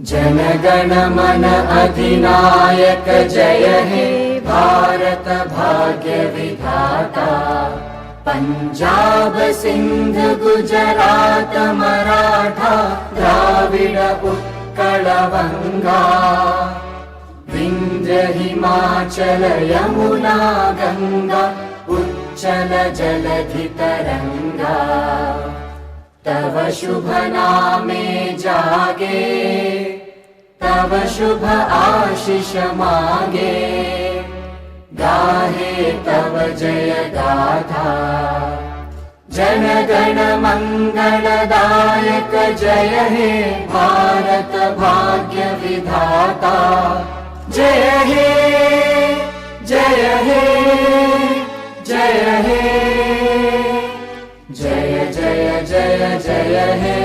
जनगण मन अधिनायक जय हे भारत भाग्य विधाता। पंजाब सिंध गुजरात मराठा द्राविड उत्कल बंगा। विंध्य हिमाचल यमुना गंगा उच्चल जलधि तरंगा। तव शुभ नामे जागे तव शुभ आशीष मागे। गाहे तव जय गाथा जनगण मंगलदायक जय हे भारत भाग्य विधाता। जय हे जय हे जय हे जय जय जय जय हे।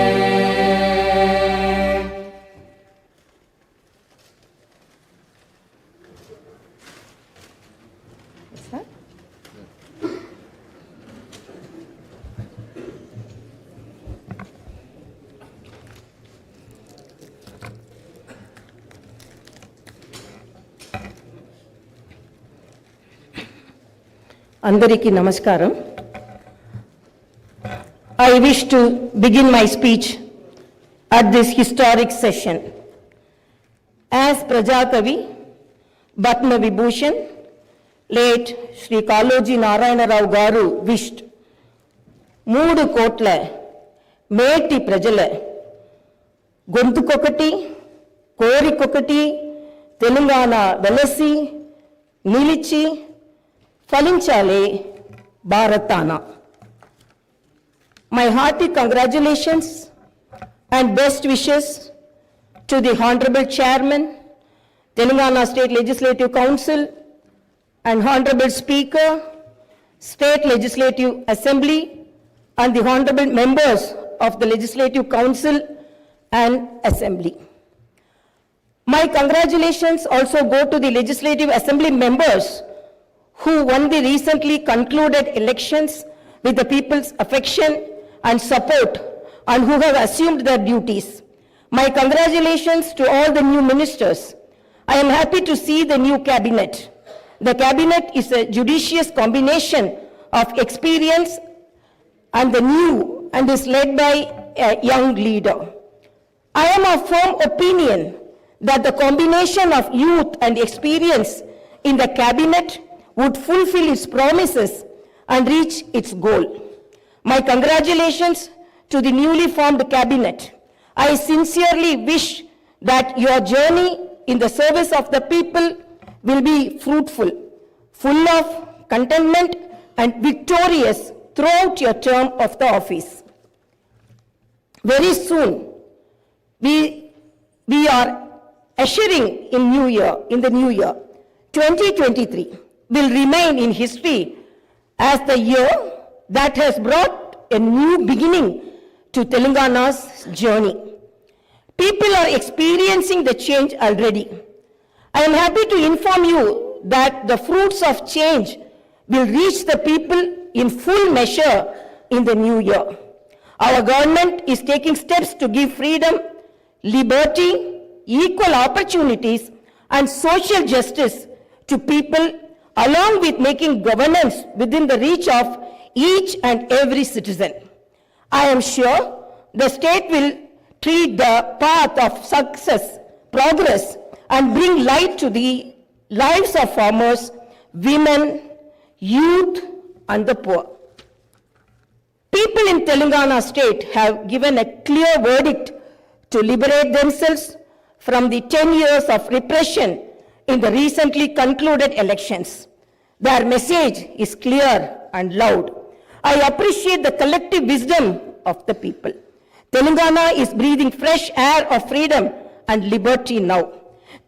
Andariki Namaskaram. I wish to begin my speech at this historic session. As Prajakavi, Padma Vibhushan, late Sri Kaloji Narayana Rao Garu wished, 3 కోట్ల మేటి ప్రజల గొంతుకొకటి కోరికొకటి తెలంగాణ వెలసి నిలిచి ఫలించాలి భారతాన. My hearty congratulations and best wishes to the Honorable Chairman, Telangana State Legislative Council and Honorable Speaker, State Legislative Assembly and the Honorable Members of the Legislative Council and Assembly. My congratulations also go to the Legislative Assembly members who won the recently concluded elections with the people's affection and support and who have assumed their duties. My congratulations to all the new ministers. I am happy to see the new cabinet. The cabinet is a judicious combination of experience and the new and is led by a young leader. I am of firm opinion that the combination of youth and experience in the cabinet would fulfill its promises and reach its goal. My congratulations to the newly formed cabinet. I sincerely wish that your journey in the service of the people will be fruitful, full of contentment and victorious throughout your term of the office. Very soon, we are ushering in the new year. 2023 will remain in history as the year that has brought a new beginning to Telangana's journey. People are experiencing the change already. I am happy to inform you that the fruits of change will reach the people in full measure in the new year. Our government is taking steps to give freedom, liberty, equal opportunities, and social justice to people, along with making governance within the reach of each and every citizen. I am sure the state will treat the path of success, progress, and bring light to the lives of farmers, women, youth, and the poor. People in Telangana state have given a clear verdict to liberate themselves from the 10 years of repression in the recently concluded elections. Their message is clear and loud. I appreciate the collective wisdom of the people. Telangana is breathing fresh air of freedom and liberty now.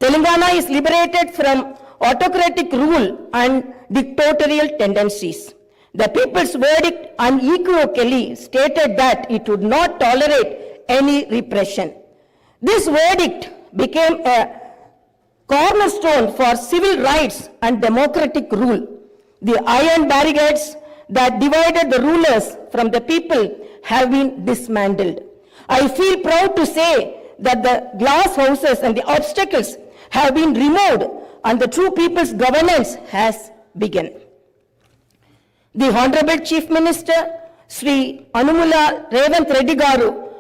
Telangana is liberated from autocratic rule and dictatorial tendencies. The people's verdict unequivocally stated that it would not tolerate any repression. This verdict became a cornerstone for civil rights and democratic rule. The iron barricades that divided the rulers from the people have been dismantled. I feel proud to say that the glass houses and the obstacles have been removed and the true people's governance has begun. The Honorable Chief Minister, Sri Anumula Revanth Reddy Garu,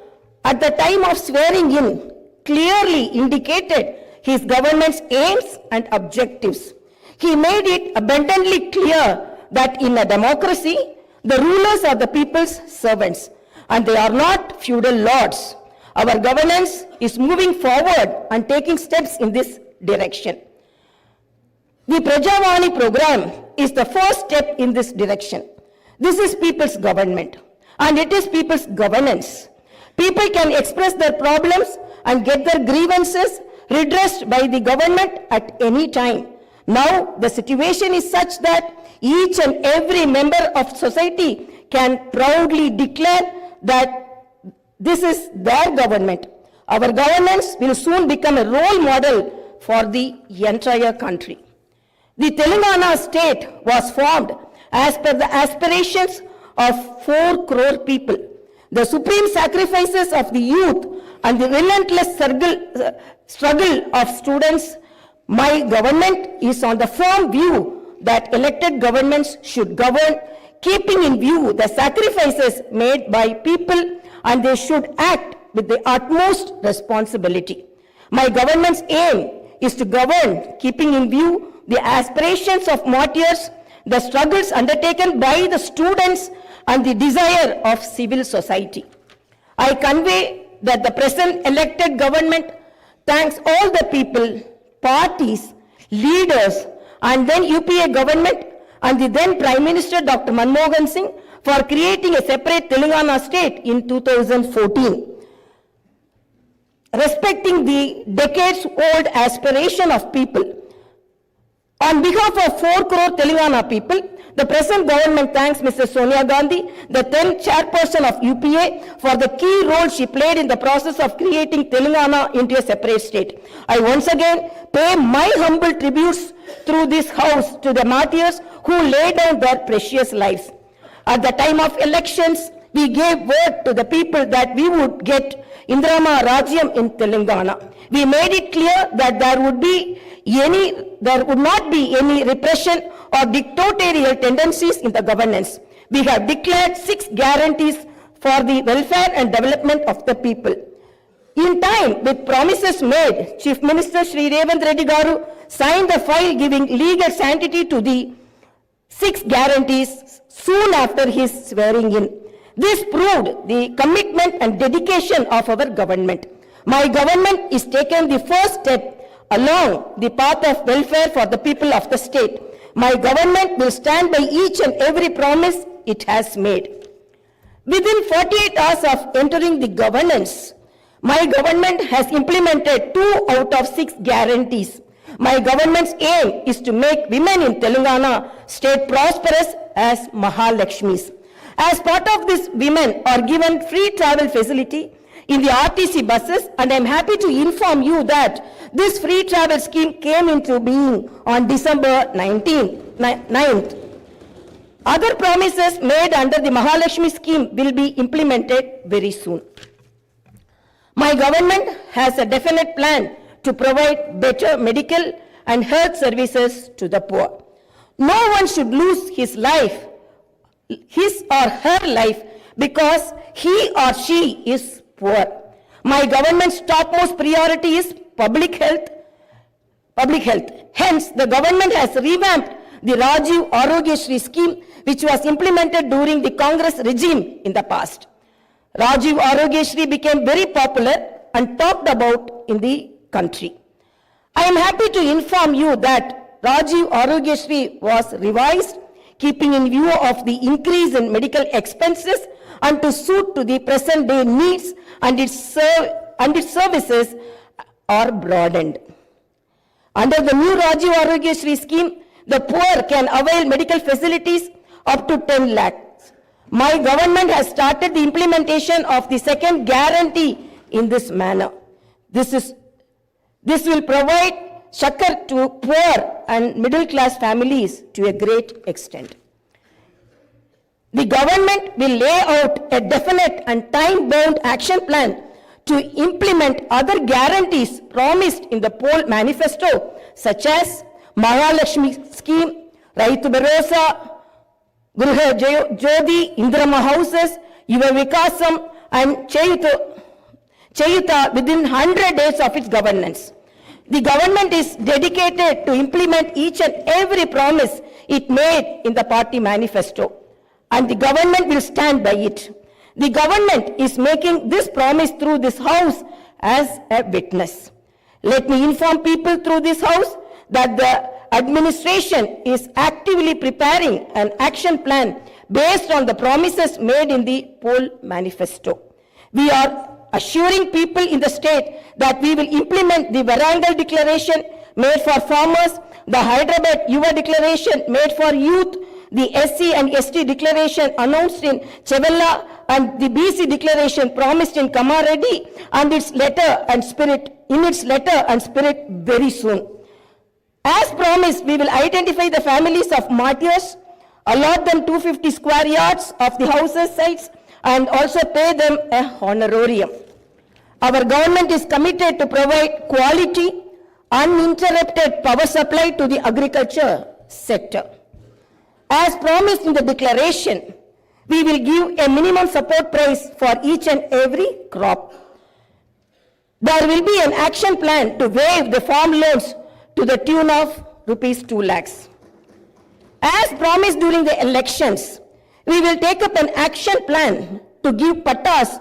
at the time of swearing in, clearly indicated his government's aims and objectives. He made it abundantly clear that in a democracy, the rulers are the people's servants, and they are not feudal lords. Our governance is moving forward and taking steps in this direction. The Prajavani program is the first step in this direction. This is people's government, and it is people's governance. People can express their problems and get their grievances redressed by the government at any time. Now, the situation is such that each and every member of society can proudly declare that this is their government. Our governance will soon become a role model for the entire country. The Telangana state was formed as per the aspirations of 4 crore people. The supreme sacrifices of the youth and the relentless struggle of students, my government is on the firm view that elected governments should govern, keeping in view the sacrifices made by people, and they should act with the utmost responsibility. My government's aim is to govern, keeping in view the aspirations of martyrs, the struggles undertaken by the students, and the desire of civil society. I convey that the present elected government thanks all the people, parties, leaders, and then UPA government and the then Prime Minister Dr. Manmohan Singh for creating a separate Telangana state in 2014. Respecting the decades-old aspiration of people, on behalf of 4 crore Telangana people, the present government thanks Mrs. Sonia Gandhi, the then chairperson of UPA, for the key role she played in the process of creating Telangana into a separate state. I once again pay my humble tributes through this house to the martyrs who laid down their precious lives. At the time of elections, we gave word to the people that we would get Indrama Rajyam in Telangana. We made it clear that there would not be any repression or dictatorial tendencies in the governance. We have declared 6 guarantees for the welfare and development of the people. In time, with promises made, Chief Minister Sri Revanth Reddy Garu signed the file giving legal sanctity to the 6 guarantees soon after his swearing in. This proved the commitment and dedication of our government. My government is taking the first step along the path of welfare for the people of the state. My government will stand by each and every promise it has made. Within 48 hours of entering the governance, my government has implemented 2 out of 6 guarantees. My government's aim is to make women in Telangana state prosperous as Mahalakshmis. As part of this, women are given free travel facility in the RTC buses, and I am happy to inform you that this free travel scheme came into being on December 9th. Other promises made under the Mahalakshmi scheme will be implemented very soon. My government has a definite plan to provide better medical and health services to the poor. No one should lose his or her life because he or she is poor. My government's topmost priority is public health. Hence, the government has revamped the Rajiv Arogyasri scheme, which was implemented during the Congress regime in the past. Rajiv Arogyasri became very popular and talked about in the country. I am happy to inform you that Rajiv Arogyasri was revised, keeping in view of the increase in medical expenses and to suit to the present day needs, and its services are broadened. Under the new Rajiv Arogyasri scheme, the poor can avail medical facilities up to 10 lakhs. My government has started the implementation of the second guarantee in this manner. This will provide succor to poor and middle class families to a great extent. The government will lay out a definite and time-bound action plan to implement other guarantees promised in the poll manifesto, such as Mahalakshmi scheme, Raitu Bharosa, Griha Jyoti, Indrama houses, Yuva Vikasam, and Chayuta within 100 days of its governance. The government is dedicated to implement each and every promise it made in the party manifesto, and the government will stand by it. The government is making this promise through this house as a witness. Let me inform people through this house that the administration is actively preparing an action plan based on the promises made in the poll manifesto. We are assuring people in the state that we will implement the Varangal declaration made for farmers, the Hyderabad Yuva declaration made for youth, the SC and ST declaration announced in Chevella, and the BC declaration promised in Kamareddy, and its letter and spirit very soon. As promised, we will identify the families of martyrs, allot them 250 square yards of the houses sites, and also pay them a honorarium. Our government is committed to provide quality, uninterrupted power supply to the agriculture sector. As promised in the declaration, we will give a minimum support price for each and every crop. There will be an action plan to waive the farm loans to the tune of rupees 2 lakhs. As promised during the elections, we will take up an action plan to give pattas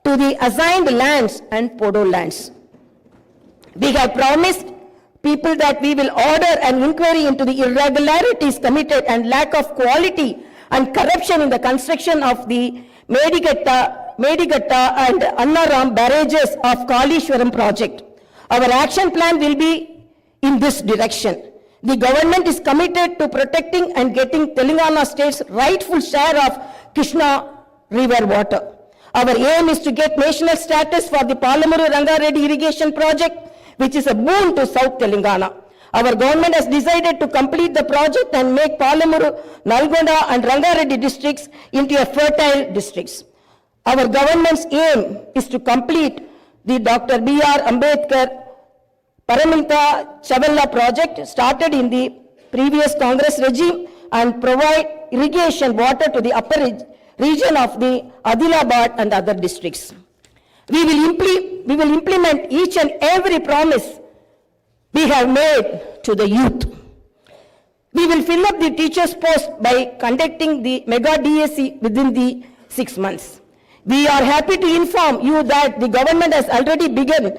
to the assigned lands and podo lands. We have promised people that we will order an inquiry into the irregularities committed and lack of quality and corruption in the construction of the Medigatta and Annaram barrages of Kalishwaram project. Our action plan will be in this direction. The government is committed to protecting and getting Telangana state's rightful share of Krishna river water. Our aim is to get national status for the Palamuru Rangareddy irrigation project, which is a boon to South Telangana. Our government has decided to complete the project and make Palamuru, Nalgonda and Rangareddy districts into a fertile districts. Our government's aim is to complete the Dr. B.R. Ambedkar Paraminta Chavella project started in the previous Congress regime and provide irrigation water to the upper region of the Adilabad and other districts. We will implement each and every promise we have made to the youth. We will fill up the teachers' post by conducting the mega DSC within the 6 months. We are happy to inform you that the government has already begun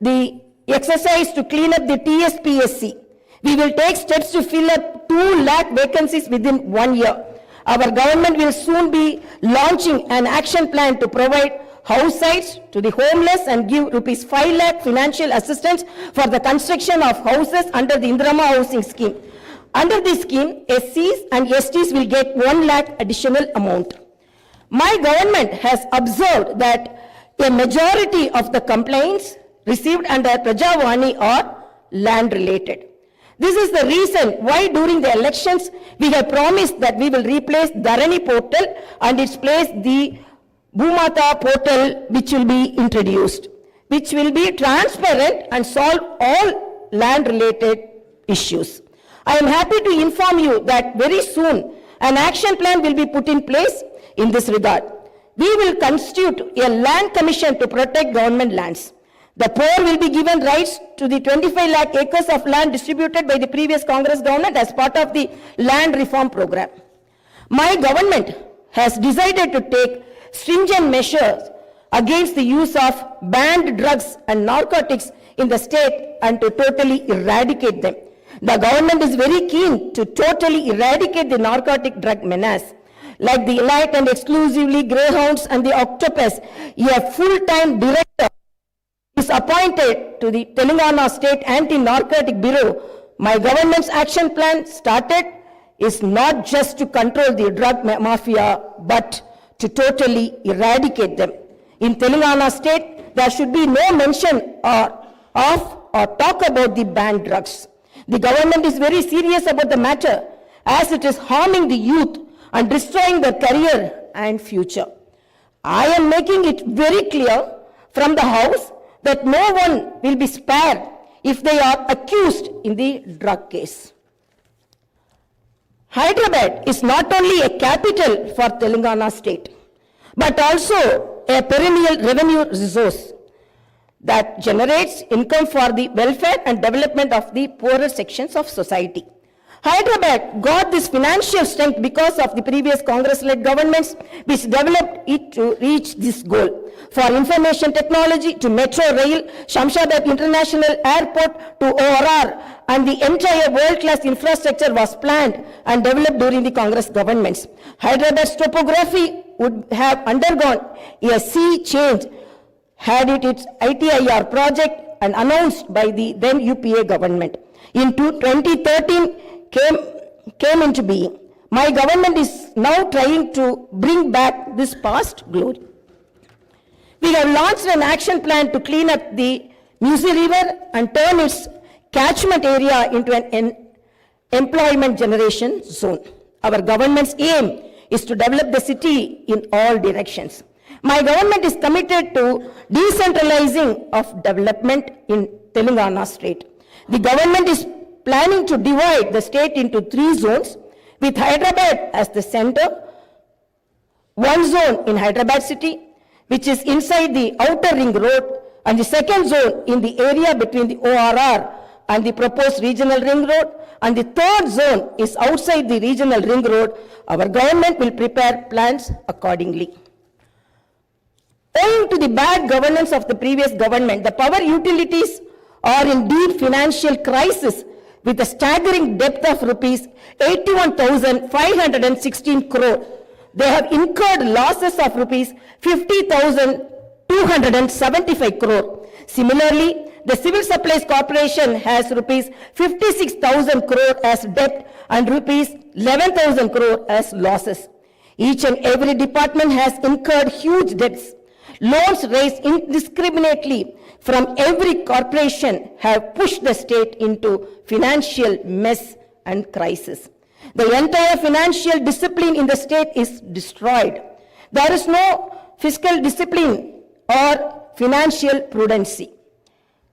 the exercise to clean up the TSPSC. We will take steps to fill up 2 lakh vacancies within 1 year. Our government will soon be launching an action plan to provide house sites to the homeless and give rupees 5 lakh financial assistance for the construction of houses under the Indrama housing scheme. Under this scheme, SCs and STs will get 1 lakh additional amount. My government has observed that a majority of the complaints received under Prajavani are land related. This is the reason why during the elections we have promised that we will replace Dharani portal and its place the Bhumata portal, which will be introduced, which will be transparent and solve all land related issues. I am happy to inform you that very soon an action plan will be put in place in this regard. We will constitute a land commission to protect government lands. The poor will be given rights to the 25 lakh acres of land distributed by the previous Congress government as part of the land reform program. My government has decided to take stringent measures against the use of banned drugs and narcotics in the state and to totally eradicate them. The government is very keen to totally eradicate the narcotic drug menace. Like the elite and exclusively greyhounds and the octopus, a full-time director is appointed to the Telangana State Anti-Narcotic Bureau. My government's action plan started is not just to control the drug mafia, but to totally eradicate them. In Telangana State, there should be no mention of or talk about the banned drugs. The government is very serious about the matter as it is harming the youth and destroying their career and future. I am making it very clear from the house that no one will be spared if they are accused in the drug case. Hyderabad is not only a capital for Telangana state, but also a perennial revenue resource that generates income for the welfare and development of the poorer sections of society. Hyderabad got this financial strength because of the previous Congress-led governments which developed it to reach this goal. For information technology to Metro Rail, Shamshabad International Airport to ORR, and the entire world-class infrastructure was planned and developed during the Congress governments. Hyderabad's topography would have undergone a sea change had it its ITIR project and announced by the then UPA government. In 2013 came into being. My government is now trying to bring back this past glory. We have launched an action plan to clean up the Musi River and turn its catchment area into an employment generation zone. Our government's aim is to develop the city in all directions. My government is committed to decentralizing of development in Telangana state. The government is planning to divide the state into 3 zones with Hyderabad as the center. One zone in Hyderabad city, which is inside the outer ring road, and the second zone in the area between the ORR and the proposed regional ring road, and the third zone is outside the regional ring road. Our government will prepare plans accordingly. Owing to the bad governance of the previous government, the power utilities are in deep financial crisis with a staggering debt of rupees 81,516 crore. They have incurred losses of rupees 50,275 crore. Similarly, the Civil Supplies Corporation has rupees 56,000 crore as debt and rupees 11,000 crore as losses. Each and every department has incurred huge debts. Loans raised indiscriminately from every corporation have pushed the state into financial mess and crisis. The entire financial discipline in the state is destroyed. There is no fiscal discipline or financial prudency.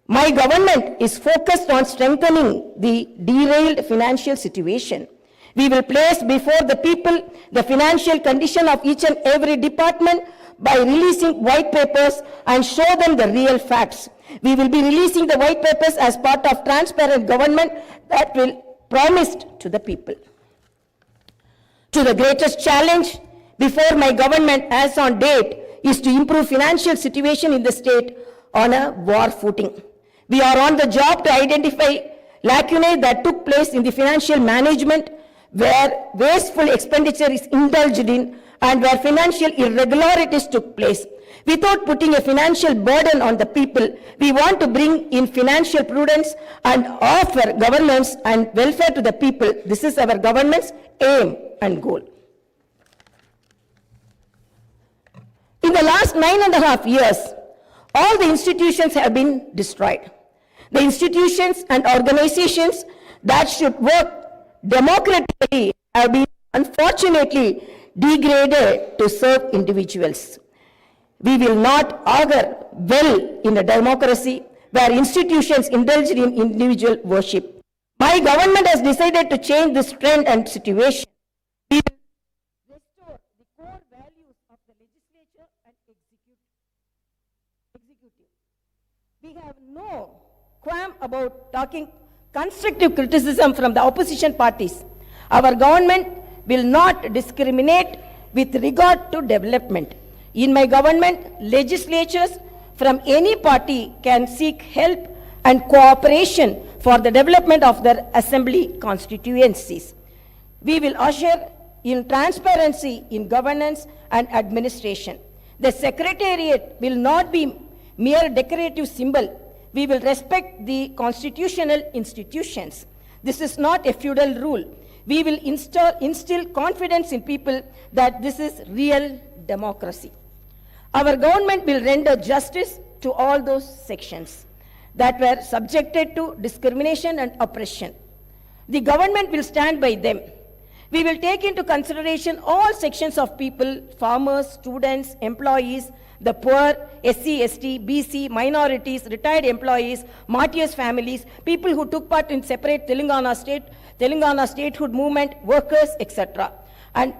My government is focused on strengthening the derailed financial situation. We will place before the people the financial condition of each and every department by releasing white papers and show them the real facts. We will be releasing the white papers as part of transparent government that will promised to the people. To the greatest challenge before my government as on date is to improve financial situation in the state on a war footing. We are on the job to identify lacunae that took place in the financial management where wasteful expenditure is indulged in and where financial irregularities took place. Without putting a financial burden on the people, we want to bring in financial prudence and offer governance and welfare to the people. This is our government's aim and goal. In the last 9.5 years, all the institutions have been destroyed. The institutions and organizations that should work democratically have been unfortunately degraded to serve individuals. We will not augur well in a democracy where institutions indulge in individual worship. My government has decided to change this trend and situation. We will restore the core values of the legislature and executive. We have no qualm about talking constructive criticism from the opposition parties. Our government will not discriminate with regard to development. In my government, legislatures from any party can seek help and cooperation for the development of their assembly constituencies. We will usher in transparency in governance and administration. The secretariat will not be mere decorative symbol. We will respect the constitutional institutions. This is not a feudal rule. We will instill confidence in people that this is real democracy. Our government will render justice to all those sections that were subjected to discrimination and oppression. The government will stand by them. We will take into consideration all sections of people, farmers, students, employees, the poor, SC, ST, BC, minorities, retired employees, martyrs' families, people who took part in separate Telangana statehood movement, workers, etc. And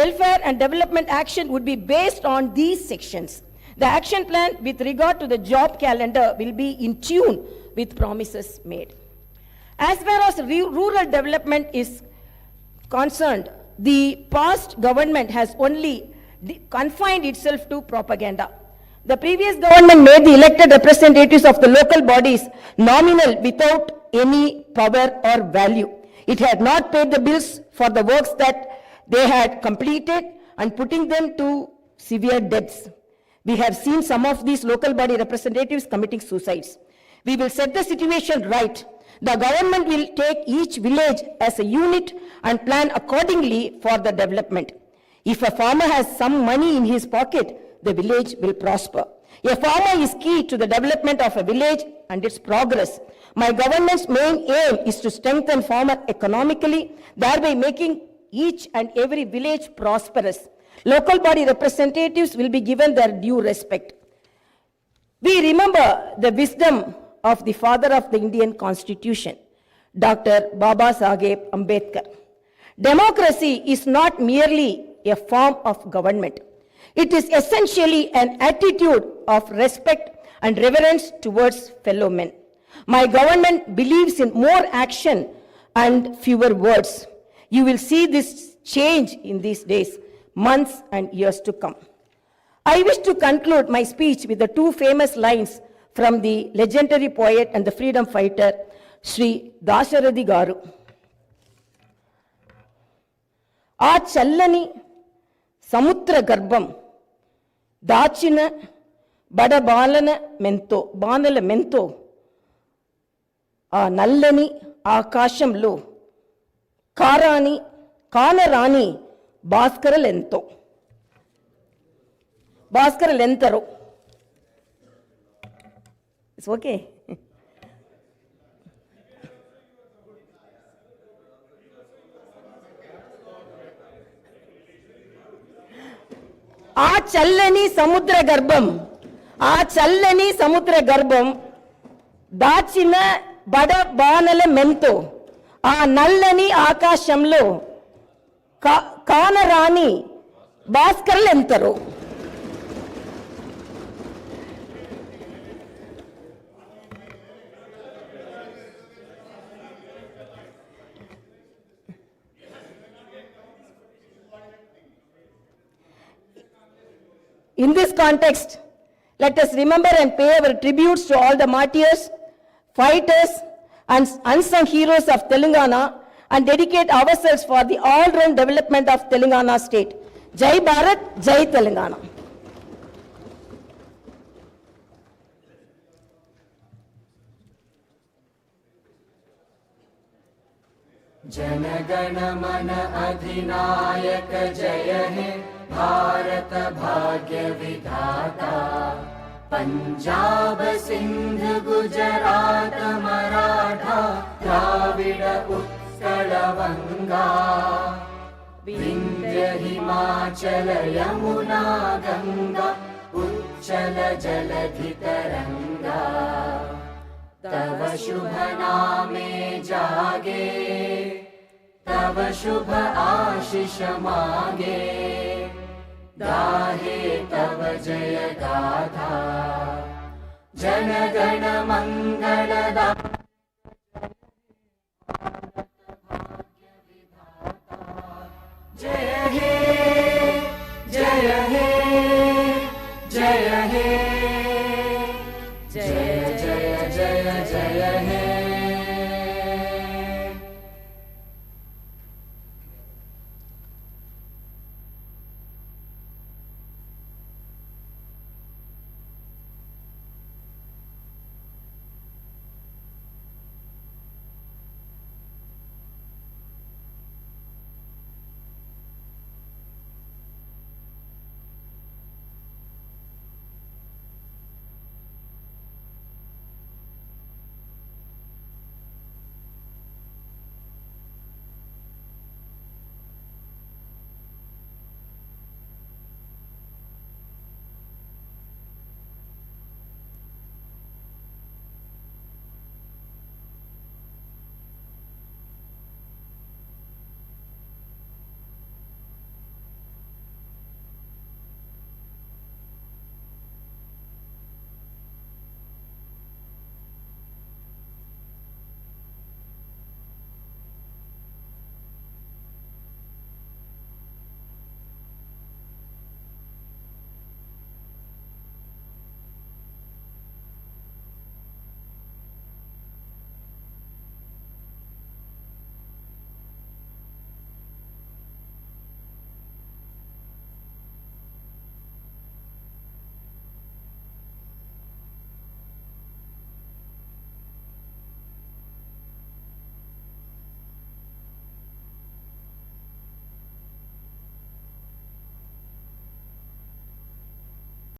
welfare and development action would be based on these sections. The action plan with regard to the job calendar will be in tune with promises made. As far as rural development is concerned, the past government has only confined itself to propaganda. The previous government made the elected representatives of the local bodies nominal without any power or value. It had not paid the bills for the works that they had completed and putting them to severe debts. We have seen some of these local body representatives committing suicides. We will set the situation right. The government will take each village as a unit and plan accordingly for the development. If a farmer has some money in his pocket, the village will prosper. A farmer is key to the development of a village and its progress. My government's main aim is to strengthen farmer economically, thereby making each and every village prosperous. Local body representatives will be given their due respect. We remember the wisdom of the father of the Indian Constitution, Dr. Baba Saheb Ambedkar. Democracy is not merely a form of government. It is essentially an attitude of respect and reverence towards fellow men. My government believes in more action and fewer words. You will see this change in these days, months and years to come. I wish to conclude my speech with the two famous lines from the legendary poet and the freedom fighter, Sri Dasharathy Garu. ఆ చల్లని సముద్ర గర్భం దాచిన బడబాలన మెంతో ఆ నల్లని ఆకాశంలో కానరాని భాస్కరలెంతరో. It's okay. ఆ చల్లని సముద్ర గర్భం దాచిన బడబానల మెంతో ఆ నల్లని ఆకాశంలో కానరాని భాస్కరులెంతరో. In this context, let us remember and pay our tributes to all the martyrs, fighters, and unsung heroes of Telangana and dedicate ourselves for the all-round development of Telangana state. Jai Bharat, Jai Telangana. जनगण मन अधिनायक जय हे भारत भाग्य विधाता। पंजाब सिंध गुजरात मराठा द्राविड उत्कल वंगा। विंध्य हिमाचल यमुना गंगा उच्चल जलधि तरंगा। तव शुभ नामे जागे तव शुभ आशीष मागे। गाहे तव जय गाथा जन गण मंगलदा। जय हे